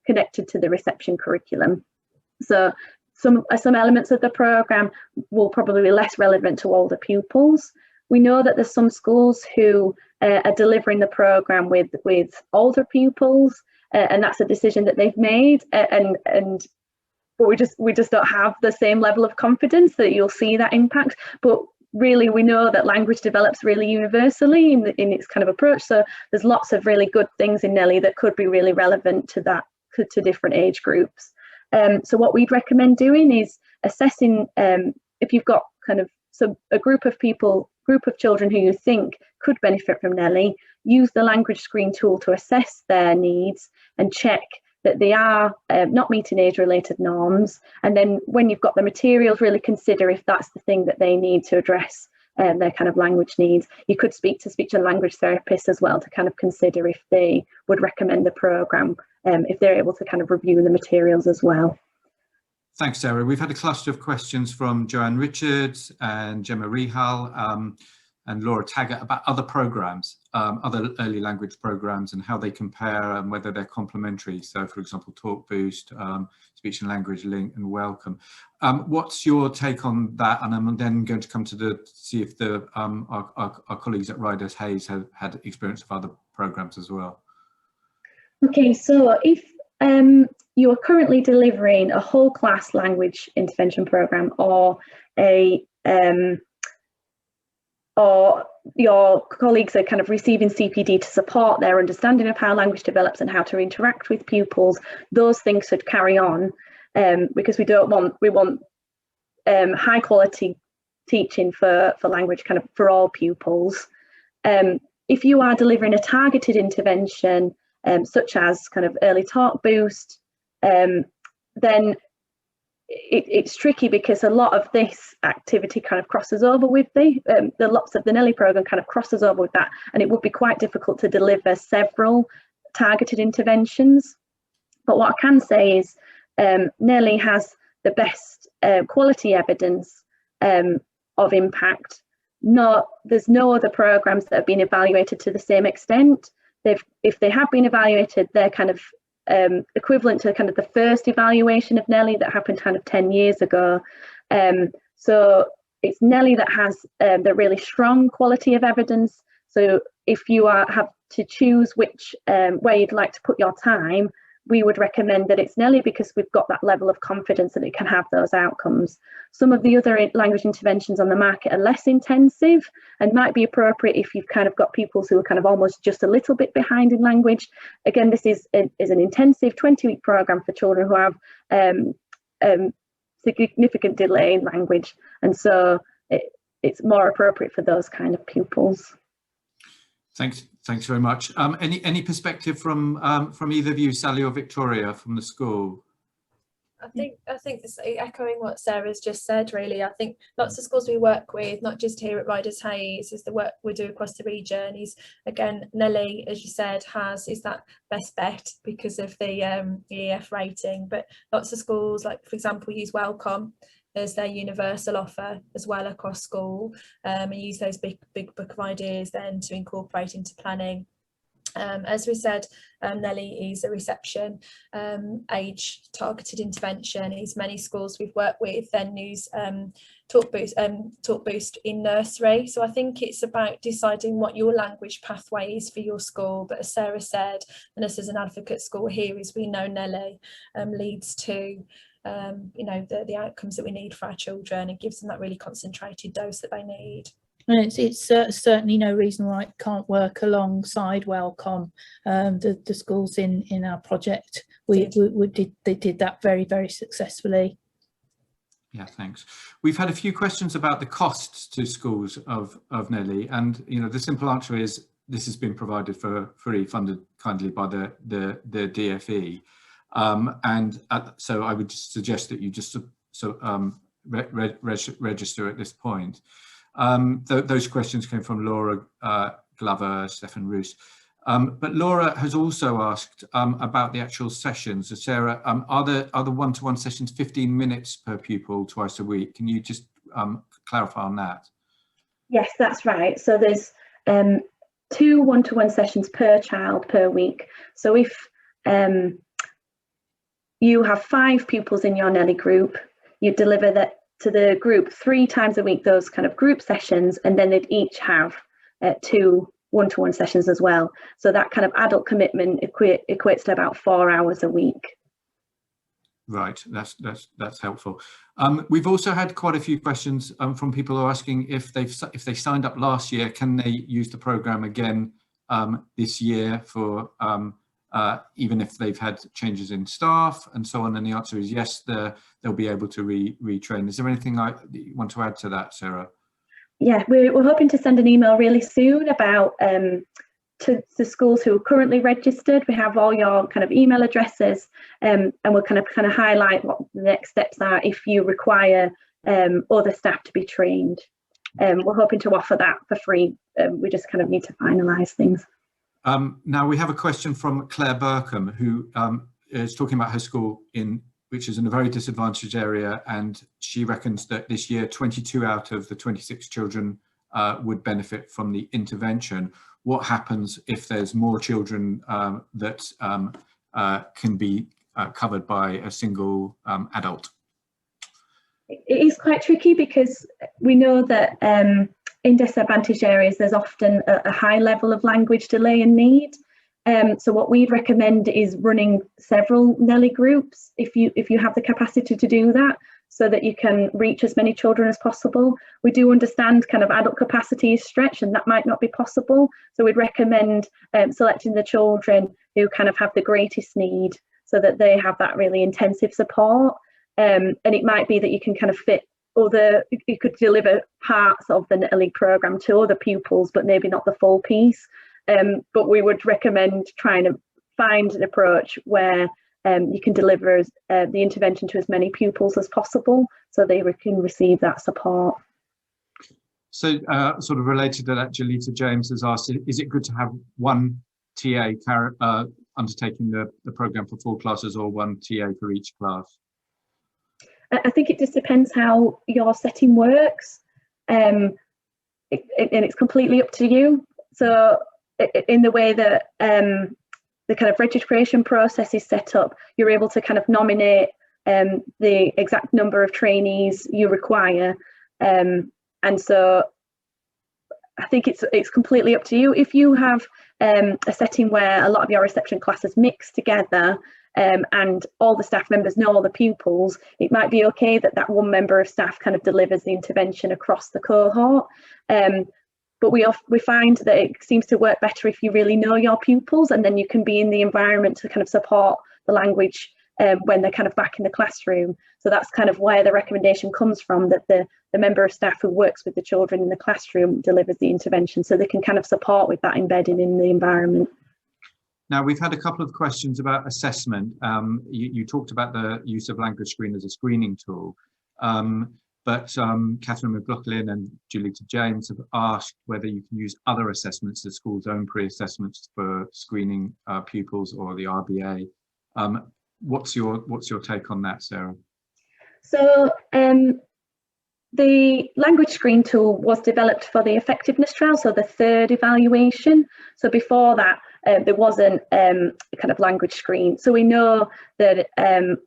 connected to the reception curriculum. So some elements of the programme will probably be less relevant to older pupils. We know that there's some schools who are delivering the programme with older pupils, and that's a decision that they've made, but we just don't have the same level of confidence that you'll see that impact. But really, we know that language develops really universally in its kind of approach. So there's lots of really good things in NELLY that could be really relevant to different age groups. So what we'd recommend doing is assessing if you've got kind of a group of children who you think could benefit from NELLY, use the language screen tool to assess their needs and check that they are not meeting age-related norms. And then when you've got the materials, really consider if that's the thing that they need to address their kind of language needs. You could speak to speech and language therapists as well to kind of consider if they would recommend the programme, if they're able to kind of review the materials as well. Thanks, Sarah. We've had a cluster of questions from Joanne Richards and Gemma Rehal and Laura Taggart about other programmes, other early language programmes, and how they compare and whether they're complementary. So, for example, Talk Boost, Speech and Language Link, and Welcome. What's your take on that? And I'm then going to come to see if our colleagues at Ryder Hayes have had experience of other programmes as well. Okay, so if you are currently delivering a whole class language intervention programme, or your colleagues are kind of receiving CPD to support their understanding of how language develops and how to interact with pupils, those things should carry on, because we want high quality teaching for language kind of for all pupils. If you are delivering a targeted intervention, such as kind of early talk boost, then it's tricky because a lot of this activity kind of crosses over with the lots of the NELLY programme kind of crosses over with that, and it would be quite difficult to deliver several targeted interventions. But what I can say is NELLY has the best quality evidence of impact. There's no other programmes that have been evaluated to the same extent. If they have been evaluated, they're kind of equivalent to kind of the first evaluation of NELLY that happened kind of 10 years ago. So it's NELLY that has the really strong quality of evidence. So if you have to choose which where you'd like to put your time, we would recommend that it's NELLY because we've got that level of confidence that it can have those outcomes. Some of the other language interventions on the market are less intensive and might be appropriate if you've kind of got pupils who are kind of almost just a little bit behind in language. Again, this is an intensive 20-week programme for children who have significant delay in language, and so it's more appropriate for those kind of pupils. Thanks very much. Any perspective from either of you, Sally or Victoria, from the school? I think this, echoing what Sarah's just said, really. I think lots of schools we work with, not just here at Ryder Hayes, is the work we do across the region. Is again, NELLY, as you said, is that best bet because of the EF rating. But lots of schools, like for example, use Welcome as their universal offer as well across school, and use those big book of ideas then to incorporate into planning. As we said, NELLY is a reception age targeted intervention. As many schools we've worked with then use Talk Boost in nursery. So I think it's about deciding what your language pathway is for your school. But as Sarah said, and us as an advocate school here, is we know NELLY leads to you know, the outcomes that we need for our children, and gives them that really concentrated dose that they need. And it's certainly no reason why it can't work alongside Welcome. The schools in our project, they did that very successfully. Yeah, thanks. We've had a few questions about the costs to schools of NELLY, and you know, the simple answer is this has been provided for free, funded kindly by the DFE, and so I would suggest that you just register at this point. Those questions came from Laura Glover, Stefan Roos. But Laura has also asked about the actual sessions. So Sarah, are the one-to-one sessions 15 minutes per pupil twice a week? Can you just clarify on that? Yes, that's right. So there's 2 one-to-one sessions per child per week. So if you have 5 pupils in your NELLY group, you deliver that to the group 3 times a week, those kind of group sessions, and then they'd each have 2 one-to-one sessions as well. So that kind of adult commitment equates to about 4 hours a week. Right, that's helpful. We've also had quite a few questions from people who are asking if they signed up last year, can they use the programme again this year for even if they've had changes in staff and so on? And the answer is yes, they'll be able to retrain. Is there anything you want to add to that, Sarah? Yeah, we're hoping to send an email really soon about to the schools who are currently registered. We have all your kind of email addresses, and we'll kind of highlight what the next steps are if you require other staff to be trained. We're hoping to offer that for free. We just kind of need to finalise things. Now we have a question from Claire Burkham, who is talking about her school which is in a very disadvantaged area, and she reckons that this year 22 out of the 26 children would benefit from the intervention. What happens if there's more children that can be covered by a single adult? It is quite tricky because we know that in disadvantaged areas there's often a high level of language delay and need. So what we'd recommend is running several NELLY groups if you have the capacity to do that, so that you can reach as many children as possible. We do understand kind of adult capacity is stretched and that might not be possible. So we'd recommend selecting the children who kind of have the greatest need, so that they have that really intensive support. And it might be that you can kind of fit you could deliver parts of the NELLY programme to other pupils, but maybe not the full piece. But we would recommend trying to find an approach where you can deliver the intervention to as many pupils as possible, so they can receive that support. So sort of related to that, Jolita James has asked, is it good to have one TA undertaking the programme for 4 classes, or one TA for each class? I think it just depends how your setting works, and it's completely up to you. So in the way that the kind of registration process is set up, you're able to kind of nominate the exact number of trainees you require, and so I think it's completely up to you. If you have a setting where a lot of your reception classes mix together, and all the staff members know all the pupils, it might be okay that one member of staff kind of delivers the intervention across the cohort. But we find that it seems to work better if you really know your pupils, and then you can be in the environment to kind of support the language when they're kind of back in the classroom. So that's kind of where the recommendation comes from, that the member of staff who works with the children in the classroom delivers the intervention, so they can kind of support with that embedding in the environment. Now, we've had a couple of questions about assessment. You talked about the use of Language Screen as a screening tool, but Catherine McLaughlin and Jolita James have asked whether you can use other assessments, the school's own pre-assessments for screening pupils, or the RBA. What's your take on that, Sarah? So the language screen tool was developed for the effectiveness trial, so the 3rd evaluation. So before that, there wasn't a kind of language screen. So we know that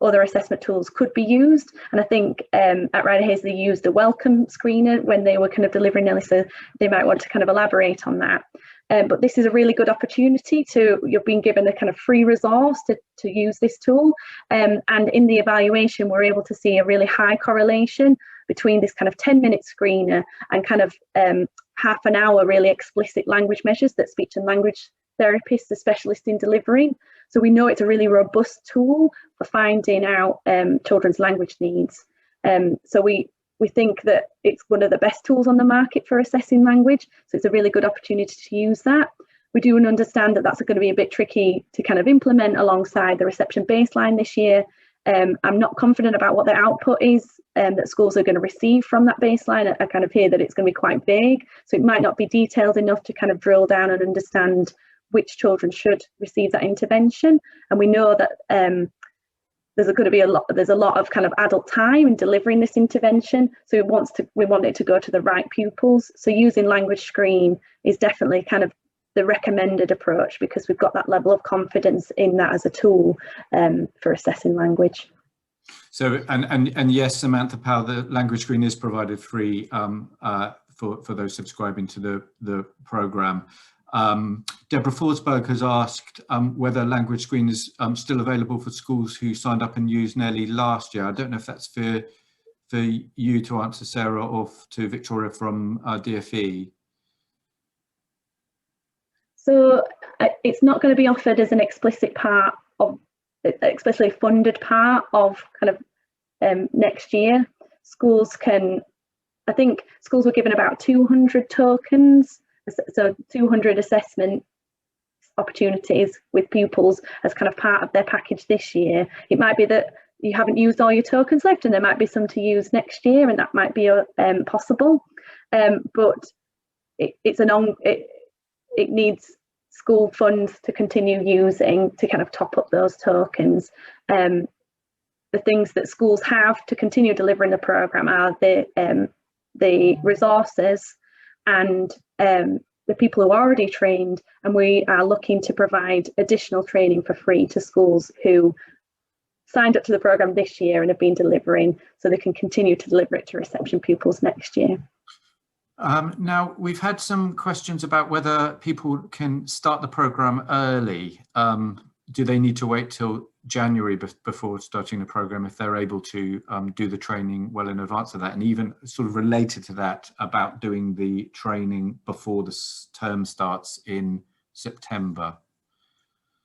other assessment tools could be used, and I think at Ryder Hayes they used the welcome screener when they were kind of delivering NELLY, so they might want to kind of elaborate on that. But this is a really good opportunity you've been given a kind of free resource to use this tool, and in the evaluation we're able to see a really high correlation between this kind of 10-minute screener and kind of half an hour really explicit language measures that speech and language therapists are specialists in delivering. So we know it's a really robust tool for finding out children's language needs. So we think that it's one of the best tools on the market for assessing language. So it's a really good opportunity to use that. We do understand that that's going to be a bit tricky to kind of implement alongside the reception baseline this year. I'm not confident about what the output is that schools are going to receive from that baseline. I kind of hear that it's going to be quite vague, so it might not be detailed enough to kind of drill down and understand which children should receive that intervention. And we know that there's a lot of kind of adult time in delivering this intervention, so we want it to go to the right pupils. So using language screen is definitely kind of the recommended approach, because we've got that level of confidence in that as a tool for assessing language. So and yes, Samantha Powell, the language screen is provided free for those subscribing to the programme. Deborah Forsberg has asked whether language screen is still available for schools who signed up and used NELLY last year. I don't know if that's for you to answer, Sarah, or to Victoria from DFE. So it's not going to be offered as an explicitly funded part of kind of next year. I think schools were given about 200 tokens, so 200 assessment opportunities with pupils as kind of part of their package this year. It might be that you haven't used all your tokens left, and there might be some to use next year, and that might be possible. But it needs school funds to continue using to kind of top up those tokens. The things that schools have to continue delivering the programme are the resources and the people who are already trained, and we are looking to provide additional training for free to schools who signed up to the programme this year and have been delivering, so they can continue to deliver it to reception pupils next year. Now, we've had some questions about whether people can start the programme early. Do they need to wait till January before starting the programme if they're able to do the training well in advance of that? And even sort of related to that, about doing the training before the term starts in September?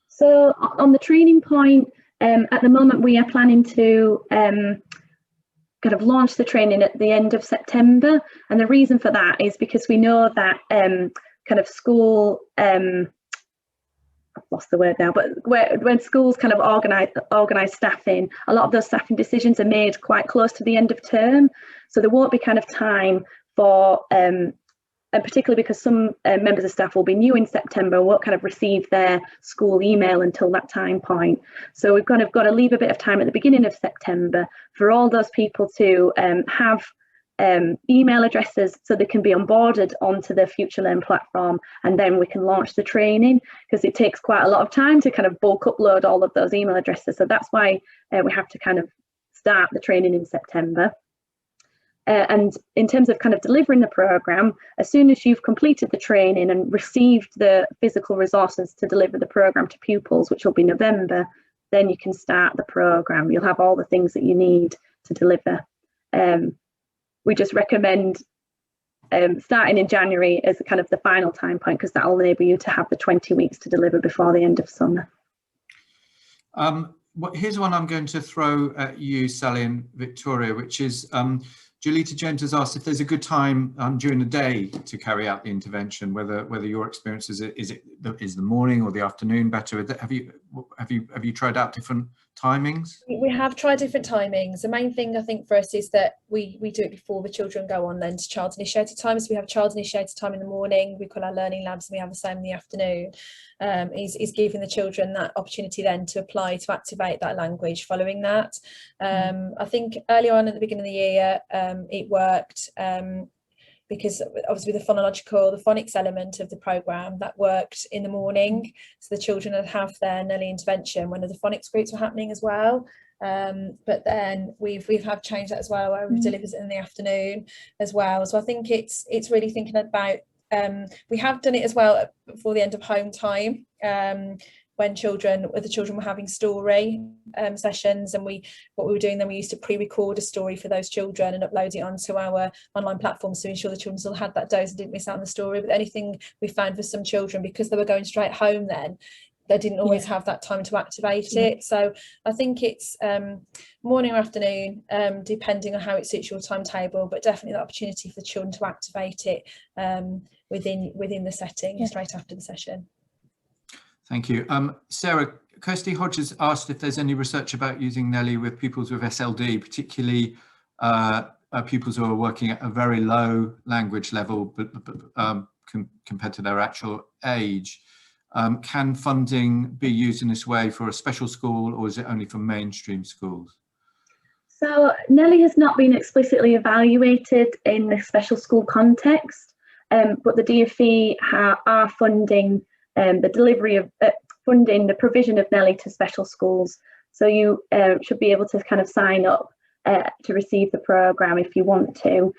So on the training point, at the moment we are planning to kind of launch the training at the end of September, and the reason for that is because we know that kind of school I've lost the word now, but when schools kind of organise staffing, a lot of those staffing decisions are made quite close to the end of term, so there won't be kind of time for and particularly because some members of staff will be new in September, won't kind of receive their school email until that time point. So we've kind of got to leave a bit of time at the beginning of September for all those people to have email addresses so they can be onboarded onto the Future Learn platform, and then we can launch the training, because it takes quite a lot of time to kind of bulk upload all of those email addresses. So that's why we have to kind of start the training in September. And in terms of kind of delivering the programme, as soon as you've completed the training and received the physical resources to deliver the programme to pupils, which will be November, then you can start the programme. You'll have all the things that you need to deliver. We just recommend starting in January as kind of the final time point, because that will enable you to have the 20 weeks to deliver before the end of summer. Here's one I'm going to throw at you, Sally and Victoria, which is Julita James has asked if there's a good time during the day to carry out the intervention, whether your experience is the morning or the afternoon better. Have you tried out different timings? We have tried different timings. The main thing I think for us is that we do it before the children go on then to child initiated time. So we have child initiated time in the morning, we call our learning labs, and we have the same in the afternoon. Is giving the children that opportunity then to apply to activate that language following that. I think earlier on at the beginning of the year it worked because obviously the phonics element of the programme that worked in the morning, so the children would have their NELLY intervention when the phonics groups were happening as well. But then we've had changed that as well, where we've delivered it in the afternoon as well. So I think it's really thinking about, we have done it as well before the end of home time, when the children were having story sessions, and what we were doing then, we used to pre-record a story for those children and upload it onto our online platforms to ensure the children still had that dose and didn't miss out on the story. But anything we found for some children, because they were going straight home then, they didn't always have that time to activate it. So I think it's morning or afternoon, depending on how it suits your timetable, but definitely the opportunity for the children to activate it within the setting straight after the session. Thank you. Sarah, Kirsty Hodges asked if there's any research about using NELLY with pupils with SLD, particularly pupils who are working at a very low language level, but compared to their actual age. Can funding be used in this way for a special school, or is it only for mainstream schools? So NELLY has not been explicitly evaluated in the special school context, but the DfE are funding the delivery of funding the provision of NELLY to special schools. So you should be able to kind of sign up to receive the programme if you want to.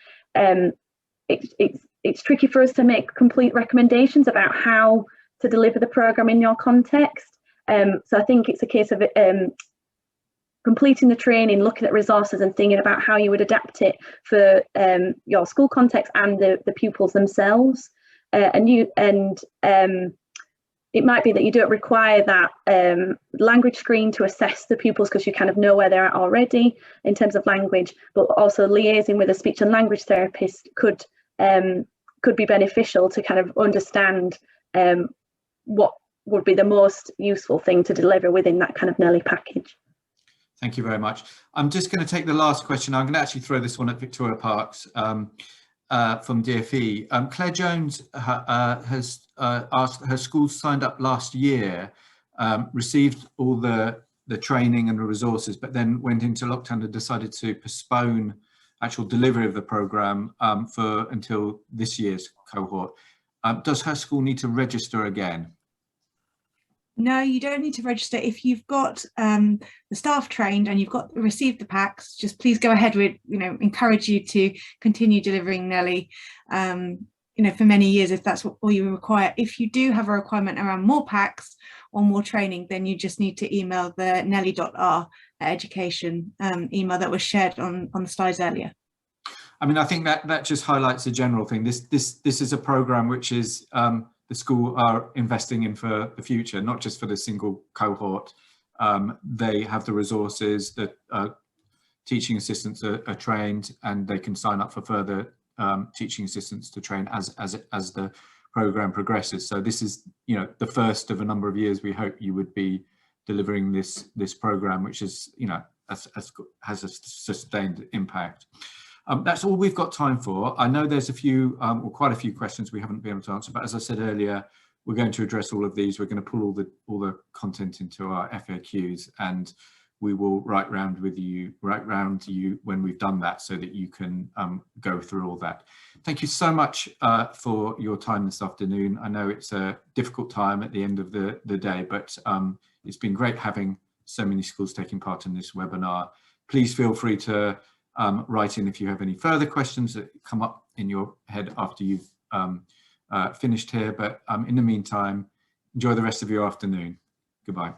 It's tricky for us to make complete recommendations about how to deliver the programme in your context. So I think it's a case of completing the training, looking at resources and thinking about how you would adapt it for your school context and the pupils themselves. It might be that you don't require that language screen to assess the pupils, because you kind of know where they're at already in terms of language, but also liaising with a speech and language therapist could be beneficial to kind of understand what would be the most useful thing to deliver within that kind of NELLY package. Thank you very much. I'm just going to take the last question. I'm going to actually throw this one at Victoria Parks from DfE. Claire Jones has asked, her school signed up last year, received all the training and the resources, but then went into lockdown and decided to postpone actual delivery of the programme until this year's cohort. Does her school need to register again? No, you don't need to register. If you've got the staff trained and you've received the packs, just please go ahead with, encourage you to continue delivering NELLY, for many years, if that's what all you require. If you do have a requirement around more packs or more training, then you just need to email the nelly.r education email that was shared on the slides earlier. I mean, I think that just highlights a general thing. This is a programme which is the school are investing in for the future, not just for the single cohort. They have the resources, that teaching assistants are trained, and they can sign up for further teaching assistants to train as the programme progresses. So this is, the first of a number of years we hope you would be delivering this programme, which is, has a sustained impact. That's all we've got time for. I know there's a few, or quite a few questions we haven't been able to answer, but as I said earlier, we're going to address all of these. We're going to pull all the content into our FAQs, and we will write round to you when we've done that, so that you can go through all that. Thank you so much for your time this afternoon. I know it's a difficult time at the end of the day, but it's been great having so many schools taking part in this webinar. Please feel free to write in if you have any further questions that come up in your head after you've finished here. But in the meantime, enjoy the rest of your afternoon. Goodbye.